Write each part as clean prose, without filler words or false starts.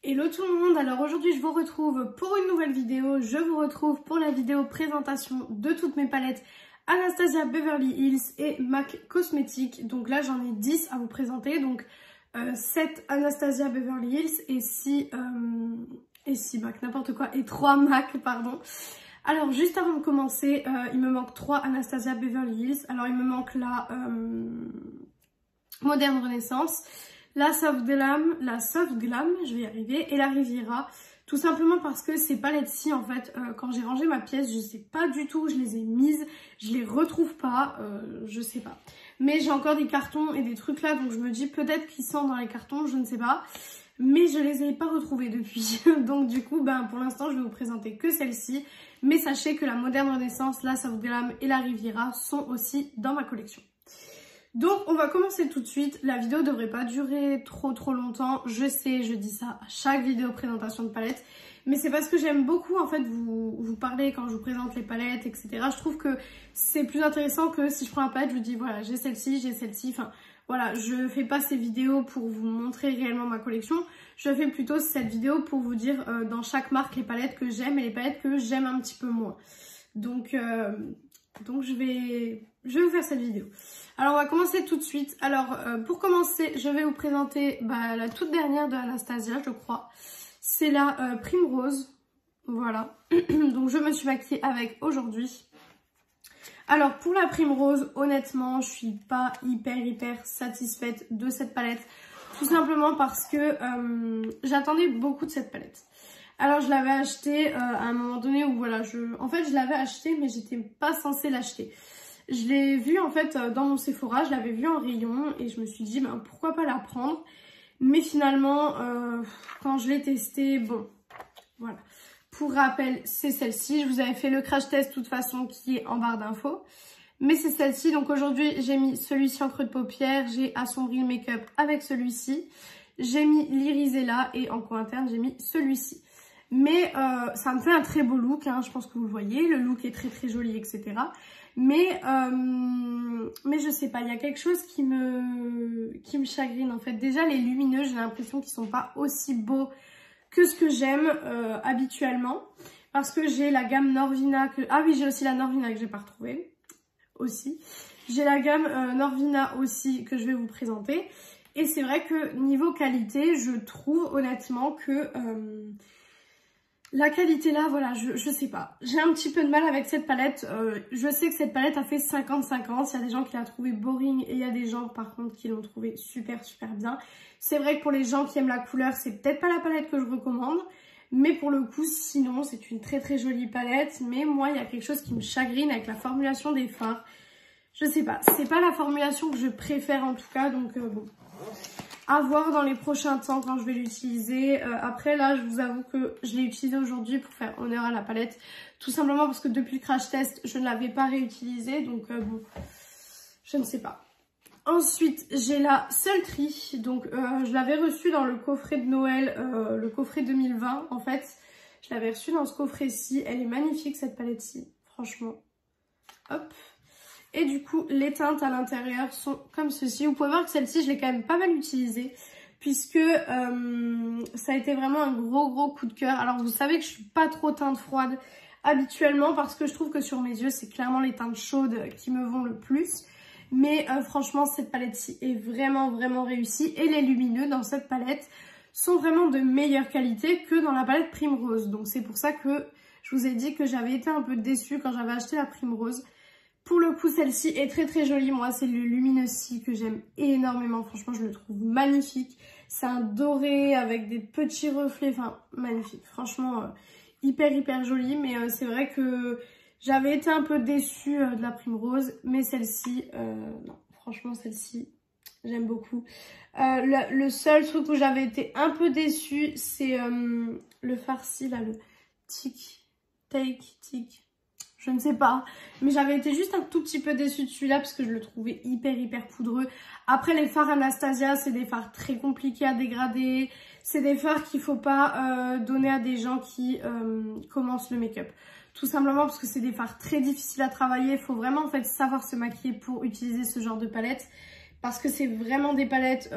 Hello tout le monde, alors aujourd'hui je vous retrouve pour une nouvelle vidéo, je vous retrouve pour la vidéo présentation de toutes mes palettes Anastasia Beverly Hills et MAC Cosmetics. Donc là j'en ai 10 à vous présenter, donc 7 Anastasia Beverly Hills et 6 MAC, n'importe quoi, et 3 MAC, pardon. Alors juste avant de commencer, il me manque 3 Anastasia Beverly Hills, alors il me manque la Moderne Renaissance, la Soft Glam, je vais y arriver, et la Riviera, tout simplement parce que ces palettes-ci, en fait, quand j'ai rangé ma pièce, je sais pas du tout où je les ai mises, je les retrouve pas, je sais pas. Mais j'ai encore des cartons et des trucs là, donc je me dis peut-être qu'ils sont dans les cartons, je ne sais pas. Mais je les ai pas retrouvés depuis, donc du coup, pour l'instant, je vais vous présenter que celle-ci. Mais sachez que la Moderne Renaissance, la Soft Glam et la Riviera sont aussi dans ma collection. Donc on va commencer tout de suite, la vidéo devrait pas durer trop longtemps, je sais, je dis ça à chaque vidéo présentation de palettes, mais c'est parce que j'aime beaucoup en fait vous parler quand je vous présente les palettes, etc. Je trouve que c'est plus intéressant que si je prends la palette, je vous dis voilà j'ai celle-ci, enfin voilà, je fais pas ces vidéos pour vous montrer réellement ma collection, je fais plutôt cette vidéo pour vous dire dans chaque marque les palettes que j'aime et les palettes que j'aime un petit peu moins. Donc je vais vous faire cette vidéo. Alors on va commencer tout de suite. Alors pour commencer, je vais vous présenter la toute dernière de Anastasia, je crois. C'est la Primrose. Voilà. Donc je me suis maquillée avec aujourd'hui. Alors pour la Primrose, honnêtement, je suis pas hyper satisfaite de cette palette. Tout simplement parce que j'attendais beaucoup de cette palette. Alors je l'avais achetée à un moment donné où voilà, en fait je l'avais achetée mais j'étais pas censée l'acheter. Je l'ai vue en fait dans mon Sephora, je l'avais vue en rayon et je me suis dit pourquoi pas la prendre. Mais finalement quand je l'ai testée, bon voilà. Pour rappel c'est celle-ci, je vous avais fait le crash test de toute façon qui est en barre d'infos. Mais c'est celle-ci, donc aujourd'hui j'ai mis celui-ci en creux de paupière, j'ai assombri le make-up avec celui-ci. J'ai mis l'irisé là et en coin interne j'ai mis celui-ci. Mais ça me fait un très beau look, hein, je pense que vous le voyez, le look est très joli, etc. Mais je sais pas, il y a quelque chose qui me chagrine en fait. Déjà les lumineux, j'ai l'impression qu'ils sont pas aussi beaux que ce que j'aime habituellement. Parce que j'ai la gamme Norvina, ah oui j'ai aussi la Norvina que j'ai pas retrouvée, aussi. J'ai la gamme Norvina aussi que je vais vous présenter. Et c'est vrai que niveau qualité, je trouve honnêtement que... la qualité là, voilà, je sais pas. J'ai un petit peu de mal avec cette palette. Je sais que cette palette a fait 50-50. Il y a des gens qui l'ont trouvé boring et il y a des gens par contre qui l'ont trouvé super bien. C'est vrai que pour les gens qui aiment la couleur, c'est peut-être pas la palette que je recommande. Mais pour le coup, sinon, c'est une très jolie palette. Mais moi, il y a quelque chose qui me chagrine avec la formulation des fards. Je sais pas, c'est pas la formulation que je préfère en tout cas. Donc bon, à voir dans les prochains temps quand je vais l'utiliser. Après là je vous avoue que je l'ai utilisé aujourd'hui pour faire honneur à la palette. Tout simplement parce que depuis le crash test je ne l'avais pas réutilisée. Donc bon, je ne sais pas. Ensuite j'ai la Sultry. Donc je l'avais reçue dans le coffret de Noël, le coffret 2020 en fait. Je l'avais reçue dans ce coffret-ci. Elle est magnifique cette palette-ci, franchement. Hop. Et du coup, les teintes à l'intérieur sont comme ceci. Vous pouvez voir que celle-ci, je l'ai quand même pas mal utilisée. Puisque ça a été vraiment un gros coup de cœur. Alors vous savez que je suis pas trop teinte froide habituellement. Parce que je trouve que sur mes yeux, c'est clairement les teintes chaudes qui me vont le plus. Mais franchement, cette palette-ci est vraiment réussie. Et les lumineux dans cette palette sont vraiment de meilleure qualité que dans la palette Primrose. Donc c'est pour ça que je vous ai dit que j'avais été un peu déçue quand j'avais acheté la Primrose. Pour le coup, celle-ci est très jolie. Moi, c'est le Luminosity que j'aime énormément. Franchement, je le trouve magnifique. C'est un doré avec des petits reflets. Enfin, magnifique. Franchement, hyper joli. Mais c'est vrai que j'avais été un peu déçue de la Primrose. Mais celle-ci, non. Franchement, celle-ci, j'aime beaucoup. Le seul truc où j'avais été un peu déçue, c'est le farci, là, le tic. Je ne sais pas, mais j'avais été juste un tout petit peu déçue de celui-là parce que je le trouvais hyper poudreux. Après, les fards Anastasia, c'est des fards très compliqués à dégrader. C'est des fards qu'il ne faut pas donner à des gens qui commencent le make-up. Tout simplement parce que c'est des fards très difficiles à travailler. Il faut vraiment en fait savoir se maquiller pour utiliser ce genre de palette. Parce que c'est vraiment des palettes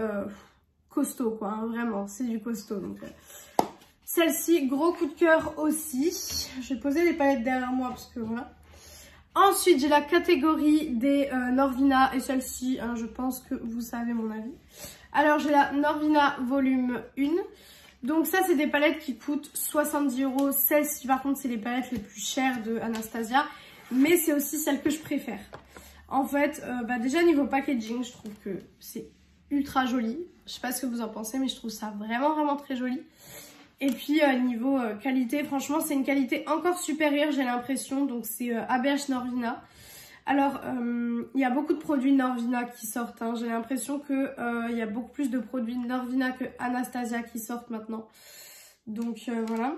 costauds quoi, hein, vraiment, c'est du costaud. Donc Celle-ci, gros coup de cœur aussi. Je vais poser les palettes derrière moi parce que voilà. Ensuite, j'ai la catégorie des Norvina et celle-ci, hein, je pense que vous savez mon avis. Alors, j'ai la Norvina volume 1. Donc ça, c'est des palettes qui coûtent 70 €. Celle-ci, par contre, c'est les palettes les plus chères de Anastasia. Mais c'est aussi celle que je préfère. En fait, déjà niveau packaging, je trouve que c'est ultra joli. Je sais pas ce que vous en pensez, mais je trouve ça vraiment, vraiment très joli. Et puis niveau qualité, franchement, c'est une qualité encore supérieure, j'ai l'impression. Donc c'est ABH Norvina. Alors, il y a beaucoup de produits Norvina qui sortent. Hein. J'ai l'impression qu'il y a beaucoup plus de produits Norvina que Anastasia qui sortent maintenant. Donc voilà.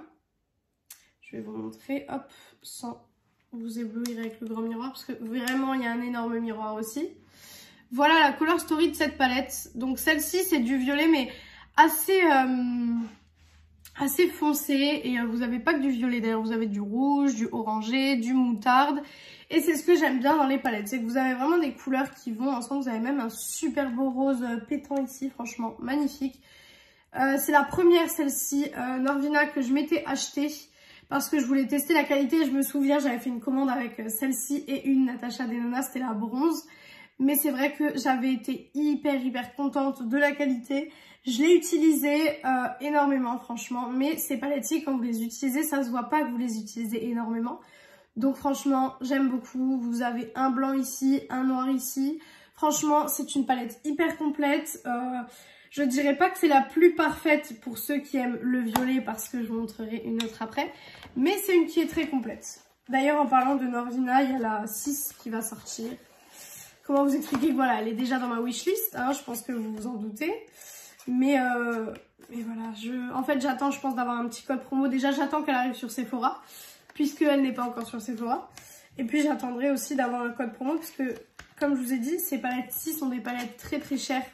Je vais vous montrer, hop, sans vous éblouir avec le grand miroir. Parce que vraiment, il y a un énorme miroir aussi. Voilà la color story de cette palette. Donc celle-ci, c'est du violet, mais assez foncé. Et vous n'avez pas que du violet d'ailleurs, vous avez du rouge, du orangé, du moutarde. Et c'est ce que j'aime bien dans les palettes, c'est que vous avez vraiment des couleurs qui vont ensemble. Vous avez même un super beau rose pétant ici, franchement magnifique. C'est la première, celle-ci, Norvina, que je m'étais achetée parce que je voulais tester la qualité. Je me souviens, j'avais fait une commande avec celle-ci et une Natasha Denona, c'était la bronze. Mais c'est vrai que j'avais été hyper contente de la qualité. Je l'ai utilisée énormément, franchement. Mais ces palettes-ci, quand vous les utilisez, ça se voit pas que vous les utilisez énormément. Donc franchement, j'aime beaucoup. Vous avez un blanc ici, un noir ici. Franchement, c'est une palette hyper complète. Je dirais pas que c'est la plus parfaite pour ceux qui aiment le violet parce que je vous montrerai une autre après. Mais c'est une qui est très complète. D'ailleurs, en parlant de Norvina, il y a la 6 qui va sortir. Comment vous expliquer que voilà, elle est déjà dans ma wishlist. Hein, je pense que vous vous en doutez. Mais voilà, en fait, j'attends, je pense, d'avoir un petit code promo. Déjà, j'attends qu'elle arrive sur Sephora, puisqu'elle n'est pas encore sur Sephora. Et puis, j'attendrai aussi d'avoir un code promo, parce que, comme je vous ai dit, ces palettes-ci sont des palettes très chères.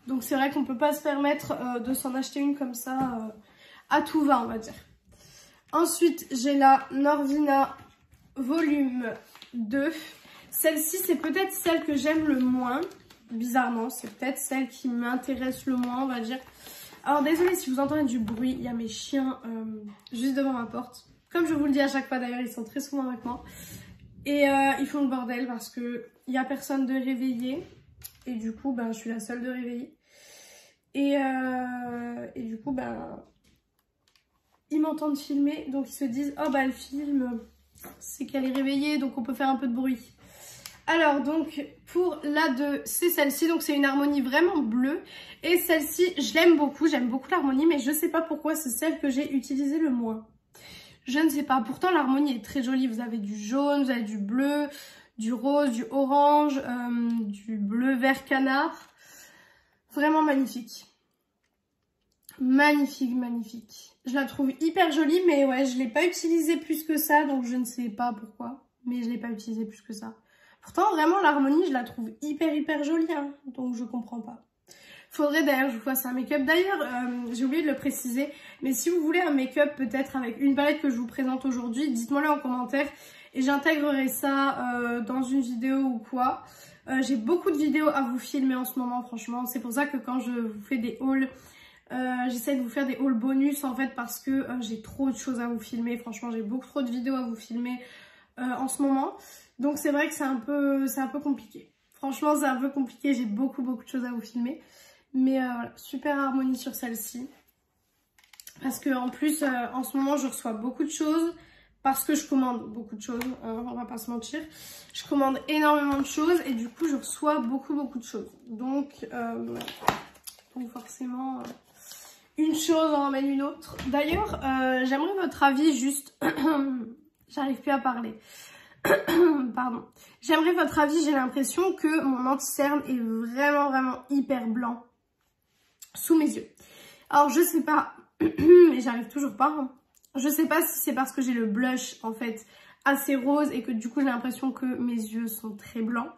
Donc, c'est vrai qu'on ne peut pas se permettre de s'en acheter une comme ça à tout va, on va dire. Ensuite, j'ai la Norvina volume 2. Celle-ci, c'est peut-être celle que j'aime le moins. Bizarrement, c'est peut-être celle qui m'intéresse le moins, on va dire. Alors, désolée si vous entendez du bruit, il y a mes chiens juste devant ma porte. Comme je vous le dis à chaque fois d'ailleurs, ils sont très souvent avec moi. Et ils font le bordel parce qu'il n'y a personne de réveillé. Et du coup, je suis la seule de réveillée. Et du coup, ils m'entendent filmer. Donc, ils se disent, oh elle filme, c'est qu'elle est réveillée, donc on peut faire un peu de bruit. Alors donc pour la 2, c'est celle-ci, donc c'est une harmonie vraiment bleue. Et celle-ci, je l'aime beaucoup, j'aime beaucoup l'harmonie, mais je sais pas pourquoi c'est celle que j'ai utilisée le moins. Je ne sais pas, pourtant l'harmonie est très jolie, vous avez du jaune, vous avez du bleu, du rose, du orange, du bleu vert canard. Vraiment magnifique. Magnifique. Je la trouve hyper jolie, mais ouais, je l'ai pas utilisée plus que ça, donc je ne sais pas pourquoi. Mais je l'ai pas utilisée plus que ça. Pourtant, vraiment, l'harmonie, je la trouve hyper jolie, hein, donc je comprends pas. Faudrait d'ailleurs que je vous fasse un make-up. D'ailleurs, j'ai oublié de le préciser, mais si vous voulez un make-up peut-être avec une palette que je vous présente aujourd'hui, dites-moi-le en commentaire et j'intégrerai ça dans une vidéo ou quoi. J'ai beaucoup de vidéos à vous filmer en ce moment, franchement. C'est pour ça que quand je vous fais des hauls, j'essaie de vous faire des hauls bonus en fait parce que j'ai trop de choses à vous filmer. Franchement, j'ai beaucoup trop de vidéos à vous filmer en ce moment. Donc c'est vrai que c'est un peu compliqué. Franchement, c'est un peu compliqué. J'ai beaucoup de choses à vous filmer. Mais voilà, super harmonie sur celle-ci. Parce que en plus, en ce moment, je reçois beaucoup de choses. Parce que je commande beaucoup de choses, on va pas se mentir. Je commande énormément de choses et du coup, je reçois beaucoup de choses. Donc forcément, une chose en emmène une autre. D'ailleurs, j'aimerais votre avis juste... J'arrive plus à parler. Pardon. J'aimerais votre avis, j'ai l'impression que mon anti-cerne est vraiment hyper blanc sous mes yeux. Alors je sais pas, mais j'arrive toujours pas. Hein. Je sais pas si c'est parce que j'ai le blush en fait assez rose et que du coup j'ai l'impression que mes yeux sont très blancs.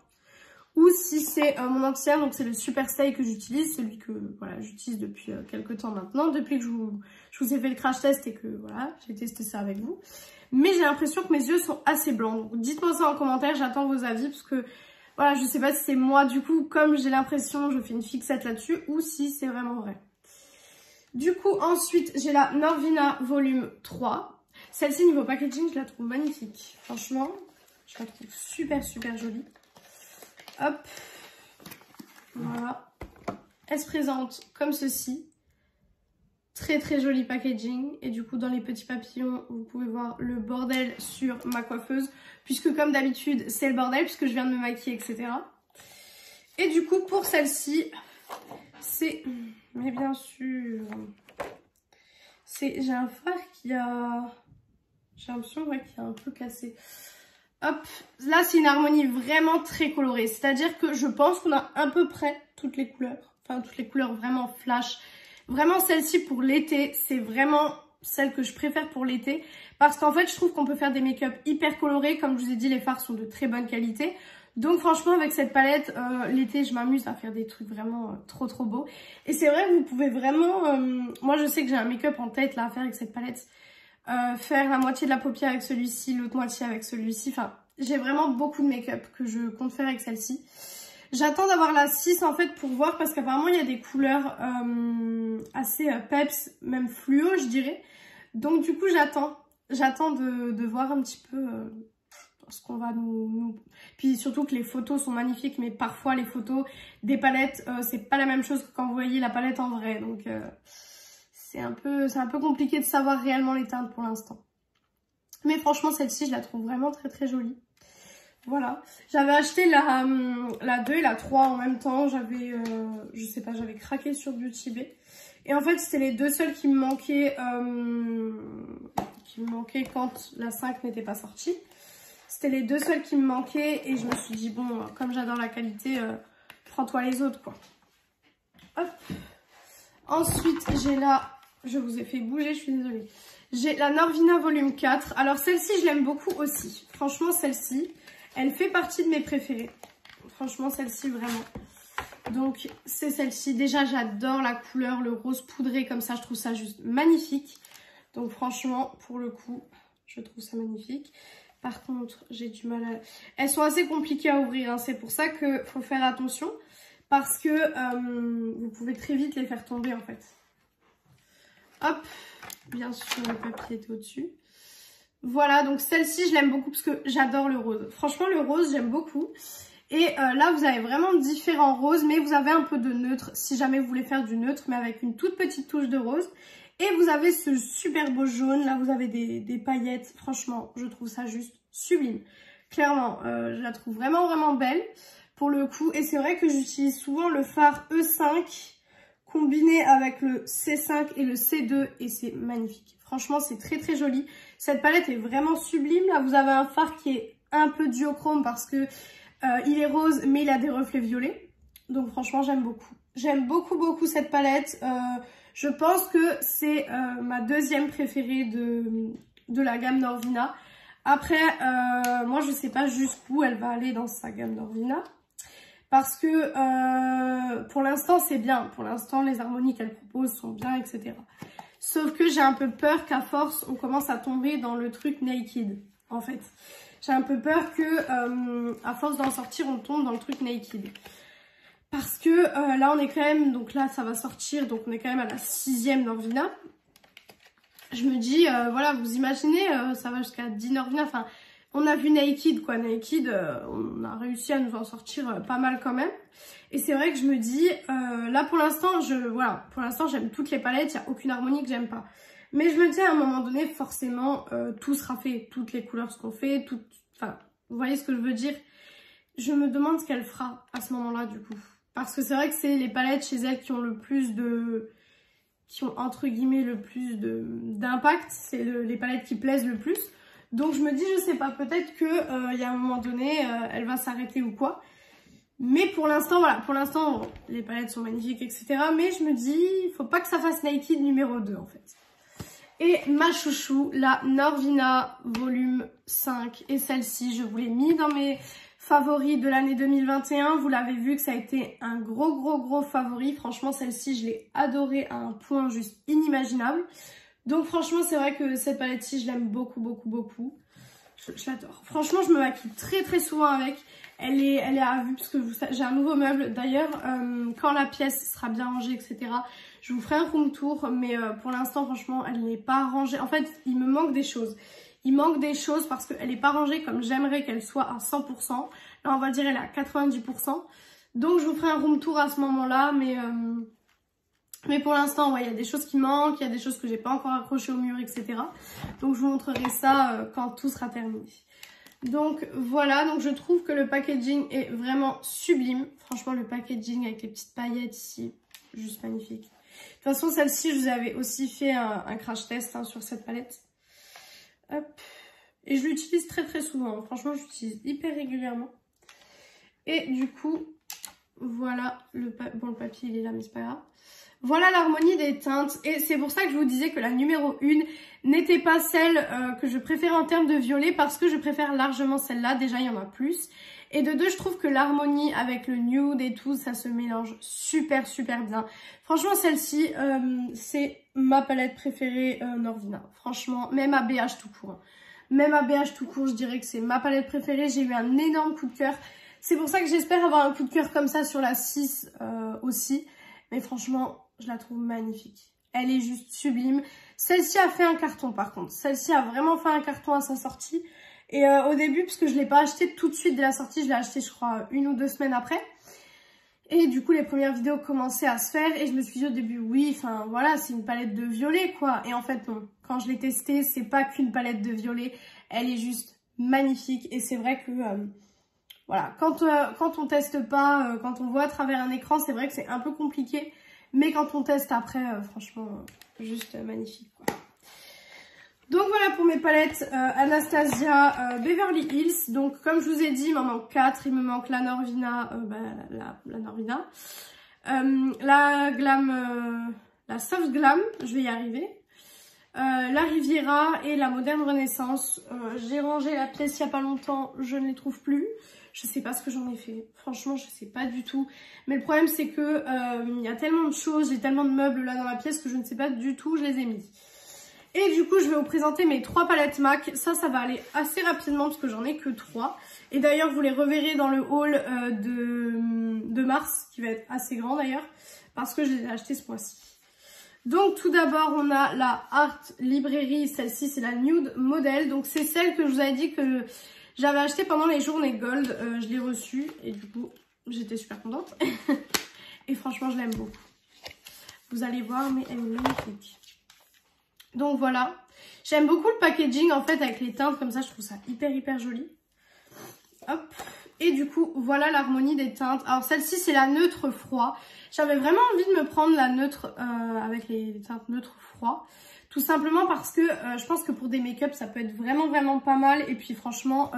Ou si c'est mon anti-cerne, donc c'est le Super Stay que j'utilise, celui que voilà j'utilise depuis quelques temps maintenant, depuis que je vous ai fait le crash test et que voilà j'ai testé ça avec vous. Mais j'ai l'impression que mes yeux sont assez blancs. Donc dites-moi ça en commentaire, j'attends vos avis parce que voilà, je sais pas si c'est moi du coup, comme j'ai l'impression, je fais une fixette là-dessus ou si c'est vraiment vrai. Du coup, ensuite, j'ai la Norvina volume 3. Celle-ci, niveau packaging, je la trouve magnifique. Franchement, je la trouve super, super jolie. Hop. Voilà. Elle se présente comme ceci. Très, très joli packaging. Et du coup, dans les petits papillons, vous pouvez voir le bordel sur ma coiffeuse. Puisque, comme d'habitude, c'est le bordel, puisque je viens de me maquiller, etc. Et du coup, pour celle-ci, c'est... Mais bien sûr... J'ai un phare qui a... J'ai l'impression qu'il a un peu cassé. Hop, là c'est une harmonie vraiment très colorée. C'est-à-dire que je pense qu'on a à peu près toutes les couleurs. Enfin, toutes les couleurs vraiment flash. Vraiment celle-ci pour l'été, c'est vraiment celle que je préfère pour l'été. Parce qu'en fait, je trouve qu'on peut faire des make-up hyper colorés. Comme je vous ai dit, les fards sont de très bonne qualité. Donc franchement, avec cette palette, l'été, je m'amuse à faire des trucs vraiment trop trop beaux. Et c'est vrai que vous pouvez vraiment... moi, je sais que j'ai un make-up en tête là à faire avec cette palette. Faire la moitié de la paupière avec celui-ci, l'autre moitié avec celui-ci. Enfin, j'ai vraiment beaucoup de make-up que je compte faire avec celle-ci. J'attends d'avoir la 6 en fait pour voir parce qu'apparemment il y a des couleurs assez peps, même fluo je dirais. Donc du coup j'attends de voir un petit peu ce qu'on va nous... Puis surtout que les photos sont magnifiques, mais parfois les photos des palettes, c'est pas la même chose que quand vous voyez la palette en vrai. Donc c'est un peu compliqué de savoir réellement les teintes pour l'instant. Mais franchement celle-ci je la trouve vraiment très très jolie. Voilà, j'avais acheté la 2 et la 3 en même temps, je sais pas, j'avais craqué sur Beauty Bay. Et en fait, c'était les deux seules qui me manquaient quand la 5 n'était pas sortie. C'était les deux seules qui me manquaient et je me suis dit, bon, comme j'adore la qualité, prends-toi les autres, quoi. Hop. Ensuite, j'ai je vous ai fait bouger, je suis désolée. J'ai la Norvina volume 4. Alors, celle-ci, je l'aime beaucoup aussi. Franchement, celle-ci... Elle fait partie de mes préférées. Franchement, celle-ci, vraiment. Donc, c'est celle-ci. Déjà, j'adore la couleur, le rose poudré comme ça. Je trouve ça juste magnifique. Donc, franchement, pour le coup, je trouve ça magnifique. Par contre, j'ai du mal à... Elles sont assez compliquées à ouvrir. Hein. C'est pour ça qu'il faut faire attention. Parce que vous pouvez très vite les faire tomber, en fait. Hop. Bien sûr, le papier est au-dessus. Voilà, donc celle-ci, je l'aime beaucoup parce que j'adore le rose. Franchement, le rose, j'aime beaucoup. Et là, vous avez vraiment différents roses, mais vous avez un peu de neutre si jamais vous voulez faire du neutre, mais avec une toute petite touche de rose. Et vous avez ce super beau jaune. Là, vous avez des paillettes. Franchement, je trouve ça juste sublime. Clairement, je la trouve vraiment, vraiment belle pour le coup. Et c'est vrai que j'utilise souvent le fard E5 combiné avec le C5 et le C2 et c'est magnifique. Franchement, c'est très très joli. Cette palette est vraiment sublime. Là, vous avez un fard qui est un peu duochrome parce que il est rose, mais il a des reflets violets. Donc franchement, j'aime beaucoup. J'aime beaucoup beaucoup cette palette. Je pense que c'est ma deuxième préférée de la gamme Norvina. Après, moi, je sais pas jusqu'où elle va aller dans sa gamme Norvina. Parce que pour l'instant, c'est bien. Pour l'instant, les harmonies qu'elle propose sont bien, etc. Sauf que j'ai un peu peur qu'à force, on commence à tomber dans le truc naked, en fait. J'ai un peu peur que, à force d'en sortir, on tombe dans le truc naked. Parce que là, on est quand même... Donc là, ça va sortir. Donc on est quand même à la 6e Norvina. Je me dis, voilà, vous imaginez, ça va jusqu'à 10 Norvina. Enfin, on a vu Naked, quoi. Naked, on a réussi à nous en sortir pas mal quand même. Et c'est vrai que je me dis, là pour l'instant, voilà, pour l'instant j'aime toutes les palettes, il n'y a aucune harmonie que j'aime pas. Mais je me dis à un moment donné, forcément, tout sera fait, toutes les couleurs seront faites, enfin, vous voyez ce que je veux dire. Je me demande ce qu'elle fera à ce moment-là du coup. Parce que c'est vrai que c'est les palettes chez elle qui ont le plus qui ont entre guillemets le plus d'impact, c'est les palettes qui plaisent le plus. Donc je me dis, je sais pas, peut-être que il y a un moment donné, elle va s'arrêter ou quoi. Mais pour l'instant, voilà, pour l'instant, les palettes sont magnifiques, etc. Mais je me dis, il faut pas que ça fasse Naked numéro 2 en fait. Et ma chouchou, la Norvina volume 5. Et celle-ci, je vous l'ai mis dans mes favoris de l'année 2021. Vous l'avez vu que ça a été un gros favori. Franchement, celle-ci, je l'ai adorée à un point juste inimaginable. Donc franchement, c'est vrai que cette palette-ci, je l'aime beaucoup. Je l'adore. Franchement, je me maquille très souvent avec. Elle est à vue parce que j'ai un nouveau meuble. D'ailleurs, quand la pièce sera bien rangée, etc., je vous ferai un room tour. Mais pour l'instant, franchement, elle n'est pas rangée. En fait, il me manque des choses. Il manque des choses parce qu'elle n'est pas rangée comme j'aimerais qu'elle soit à 100%. Là, on va dire elle est à 90%. Donc, je vous ferai un room tour à ce moment-là. Mais pour l'instant, ouais, il y a des choses qui manquent. Il y a des choses que j'ai pas encore accrochées au mur, etc. Donc, je vous montrerai ça quand tout sera terminé. Donc, voilà. Donc, je trouve que le packaging est vraiment sublime. Franchement, le packaging avec les petites paillettes ici, juste magnifique. De toute façon, celle-ci, je vous avais aussi fait un crash test sur cette palette. Hop. Et je l'utilise très souvent. Franchement, je l'utilise hyper régulièrement. Et du coup, voilà. Le papier, il est là, mais c'est pas grave. Voilà l'harmonie des teintes. Et c'est pour ça que je vous disais que la numéro 1 n'était pas celle que je préfère en termes de violet. Parce que je préfère largement celle-là. Déjà, il y en a plus. Et de deux, je trouve que l'harmonie avec le nude et tout, ça se mélange super bien. Franchement, celle-ci, c'est ma palette préférée Norvina. Franchement, même à BH tout court. Même à BH tout court, je dirais que c'est ma palette préférée. J'ai eu un énorme coup de cœur. C'est pour ça que j'espère avoir un coup de cœur comme ça sur la 6 aussi. Mais franchement, je la trouve magnifique. Elle est juste sublime. Celle-ci a fait un carton par contre. Celle-ci a vraiment fait un carton à sa sortie. Et au début, parce que je ne l'ai pas acheté tout de suite dès la sortie, je l'ai acheté je crois 1 ou 2 semaines après. Et du coup, les premières vidéos commençaient à se faire et je me suis dit au début, oui, enfin voilà, c'est une palette de violet quoi. Et en fait non, quand je l'ai testée, c'est pas qu'une palette de violet, elle est juste magnifique. Et c'est vrai que, voilà, quand on teste pas, quand on voit à travers un écran, c'est vrai que c'est un peu compliqué. Mais quand on teste après, franchement, juste magnifique quoi. Donc voilà pour mes palettes Anastasia Beverly Hills. Donc comme je vous ai dit, il m'en manque 4. Il me manque la Norvina, la Norvina. La Soft Glam, je vais y arriver. La Riviera et la Moderne Renaissance. J'ai rangé la pièce il n'y a pas longtemps, je ne les trouve plus. Je sais pas ce que j'en ai fait. Franchement, je sais pas du tout. Mais le problème, c'est que il y a tellement de choses, j'ai tellement de meubles là dans la pièce que je ne sais pas du tout où je les ai mis. Et du coup, je vais vous présenter mes 3 palettes MAC. Ça va aller assez rapidement parce que j'en ai que 3. Et d'ailleurs, vous les reverrez dans le haul de mars, qui va être assez grand d'ailleurs, parce que je les ai achetés ce mois-ci. Donc tout d'abord, on a la Art Librairie. Celle-ci, c'est la Nude Model. Donc c'est celle que je vous avais dit que j'avais achetée pendant les journées Gold. Je l'ai reçue et du coup, j'étais super contente. Et franchement, je l'aime beaucoup. Vous allez voir, mais elle est magnifique. Donc voilà, j'aime beaucoup le packaging en fait avec les teintes comme ça, je trouve ça hyper joli. Hop, et du coup voilà l'harmonie des teintes. Alors celle-ci c'est la neutre froid. J'avais vraiment envie de me prendre la neutre avec les teintes neutre froid. Tout simplement parce que je pense que pour des make-up ça peut être vraiment pas mal. Et puis franchement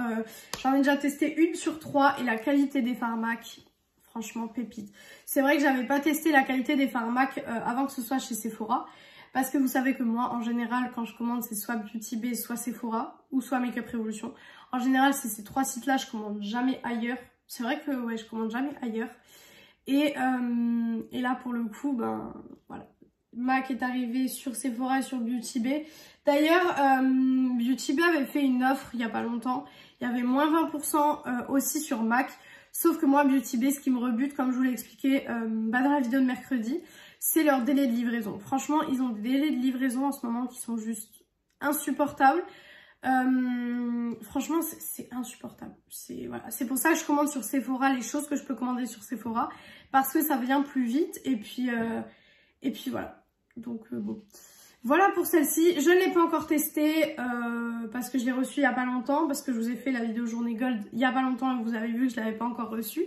j'en ai déjà testé 1 sur 3 et la qualité des fards MAC, franchement pépite. C'est vrai que j'avais pas testé la qualité des fards MAC avant que ce soit chez Sephora. Parce que vous savez que moi, en général, quand je commande, c'est soit Beauty Bay, soit Sephora, ou soit Makeup Revolution. En général, c'est ces 3 sites-là, je commande jamais ailleurs. C'est vrai que ouais, je commande jamais ailleurs. Et là, pour le coup, ben voilà. MAC est arrivé sur Sephora et sur Beauty Bay. D'ailleurs, Beauty Bay avait fait une offre il n'y a pas longtemps. Il y avait moins 20% aussi sur MAC. Sauf que moi, Beauty Bay, ce qui me rebute, comme je vous l'ai expliqué dans la vidéo de mercredi, c'est leur délai de livraison. Franchement, ils ont des délais de livraison en ce moment qui sont juste insupportables. Franchement, c'est insupportable. Voilà. C'est pour ça que je commande sur Sephora les choses que je peux commander sur Sephora. Parce que ça vient plus vite. Et puis voilà. Donc bon. Voilà pour celle-ci. Je ne l'ai pas encore testée parce que je l'ai reçue il n'y a pas longtemps. Parce que je vous ai fait la vidéo journée Gold il n'y a pas longtemps et vous avez vu que je ne l'avais pas encore reçue.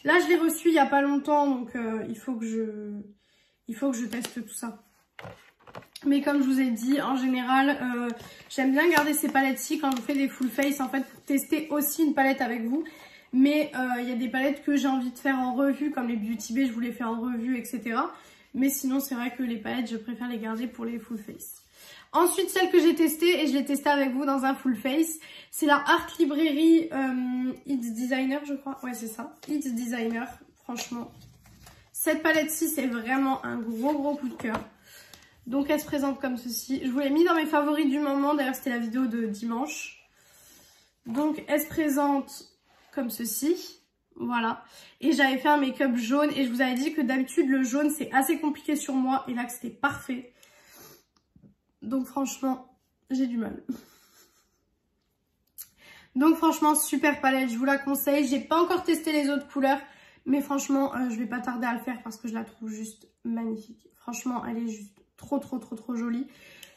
Là, je l'ai reçue il n'y a pas longtemps. Donc il faut que je teste tout ça. Mais comme je vous ai dit, en général, j'aime bien garder ces palettes-ci quand je fais des full face, en fait, pour tester aussi une palette avec vous. Mais il y a des palettes que j'ai envie de faire en revue, comme les Beauty Bay, je vous les fais en revue, etc. Mais sinon, c'est vrai que les palettes, je préfère les garder pour les full face. Ensuite, celle que j'ai testée, et je l'ai testée avec vous dans un full face, c'est la Art Librairie It's Designer, je crois. Ouais, c'est ça, It's Designer, franchement. Cette palette-ci, c'est vraiment un gros coup de cœur. Donc, elle se présente comme ceci. Je vous l'ai mis dans mes favoris du moment. D'ailleurs, c'était la vidéo de dimanche. Donc elle se présente comme ceci. Voilà, et j'avais fait un make-up jaune et je vous avais dit que d'habitude le jaune c'est assez compliqué sur moi et là que c'était parfait. Donc franchement, j'ai du mal. Donc franchement, super palette, je vous la conseille. J'ai pas encore testé les autres couleurs, mais franchement, je vais pas tarder à le faire parce que je la trouve juste magnifique. Franchement, elle est juste trop jolie.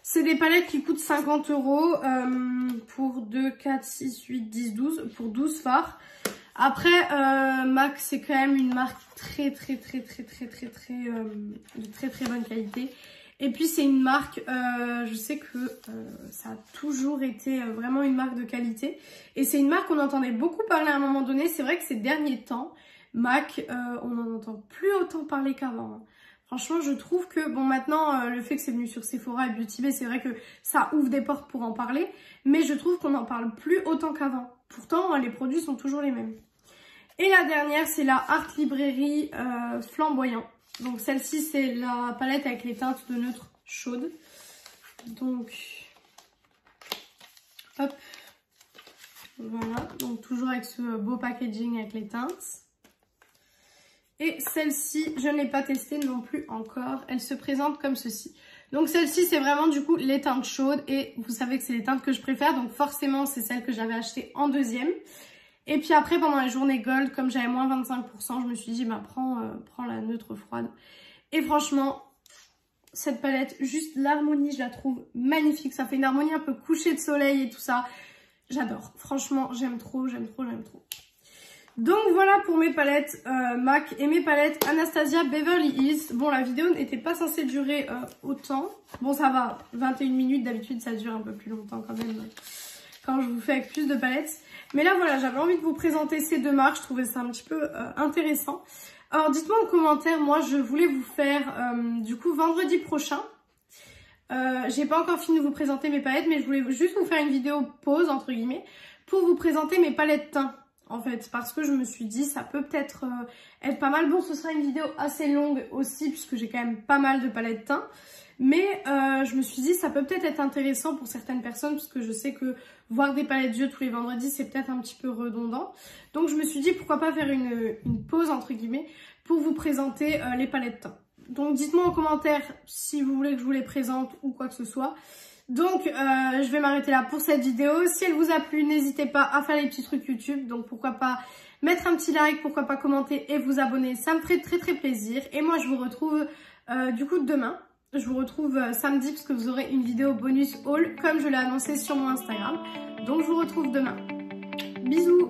C'est des palettes qui coûtent 50 € pour 2, 4, 6, 8, 10, 12, pour 12 fards. Après, MAC, c'est quand même une marque de très bonne qualité. Et puis, c'est une marque, je sais que ça a toujours été vraiment une marque de qualité. Et c'est une marque qu'on entendait beaucoup parler à un moment donné. C'est vrai que ces derniers temps, MAC, on n'en entend plus autant parler qu'avant. Franchement, je trouve que, bon, maintenant, le fait que c'est venu sur Sephora et Beauty Bay, c'est vrai que ça ouvre des portes pour en parler. Mais je trouve qu'on n'en parle plus autant qu'avant. Pourtant, les produits sont toujours les mêmes. Et la dernière, c'est la Art Librairie Flamboyant. Donc celle-ci, c'est la palette avec les teintes de neutre chaudes. Donc, hop. Voilà. Donc toujours avec ce beau packaging avec les teintes. Et celle-ci, je ne l'ai pas testée non plus encore. Elle se présente comme ceci. Donc celle-ci, c'est vraiment du coup les teintes chaudes. Et vous savez que c'est les teintes que je préfère. Donc forcément, c'est celle que j'avais achetée en deuxième. Et puis après, pendant la journée gold, comme j'avais moins 25%, je me suis dit, bah prends la neutre froide. Et franchement, cette palette, juste l'harmonie, je la trouve magnifique. Ça fait une harmonie un peu coucher de soleil et tout ça. J'adore. Franchement, j'aime trop. Donc voilà pour mes palettes MAC et mes palettes Anastasia Beverly Hills. Bon, la vidéo n'était pas censée durer autant. Bon, ça va, 21 minutes, d'habitude ça dure un peu plus longtemps quand même, quand je vous fais avec plus de palettes. Mais là voilà, j'avais envie de vous présenter ces deux marques, je trouvais ça un petit peu intéressant. Alors dites-moi en commentaire, moi je voulais vous faire du coup vendredi prochain. J'ai pas encore fini de vous présenter mes palettes, mais je voulais juste vous faire une vidéo pause entre guillemets pour vous présenter mes palettes teint. En fait, parce que je me suis dit ça peut peut-être être pas mal. Bon, ce sera une vidéo assez longue aussi puisque j'ai quand même pas mal de palettes teint. Mais je me suis dit ça peut peut-être être intéressant pour certaines personnes puisque je sais que voir des palettes d'yeux tous les vendredis c'est peut-être un petit peu redondant. Donc je me suis dit pourquoi pas faire une pause entre guillemets pour vous présenter les palettes teint. Donc dites-moi en commentaire si vous voulez que je vous les présente ou quoi que ce soit. Donc je vais m'arrêter là pour cette vidéo. Si elle vous a plu, n'hésitez pas à faire les petits trucs YouTube. Donc pourquoi pas mettre un petit like, pourquoi pas commenter et vous abonner. Ça me ferait très plaisir. Et moi je vous retrouve du coup demain. Je vous retrouve samedi parce que vous aurez une vidéo bonus haul comme je l'ai annoncé sur mon Instagram. Donc je vous retrouve demain. Bisous!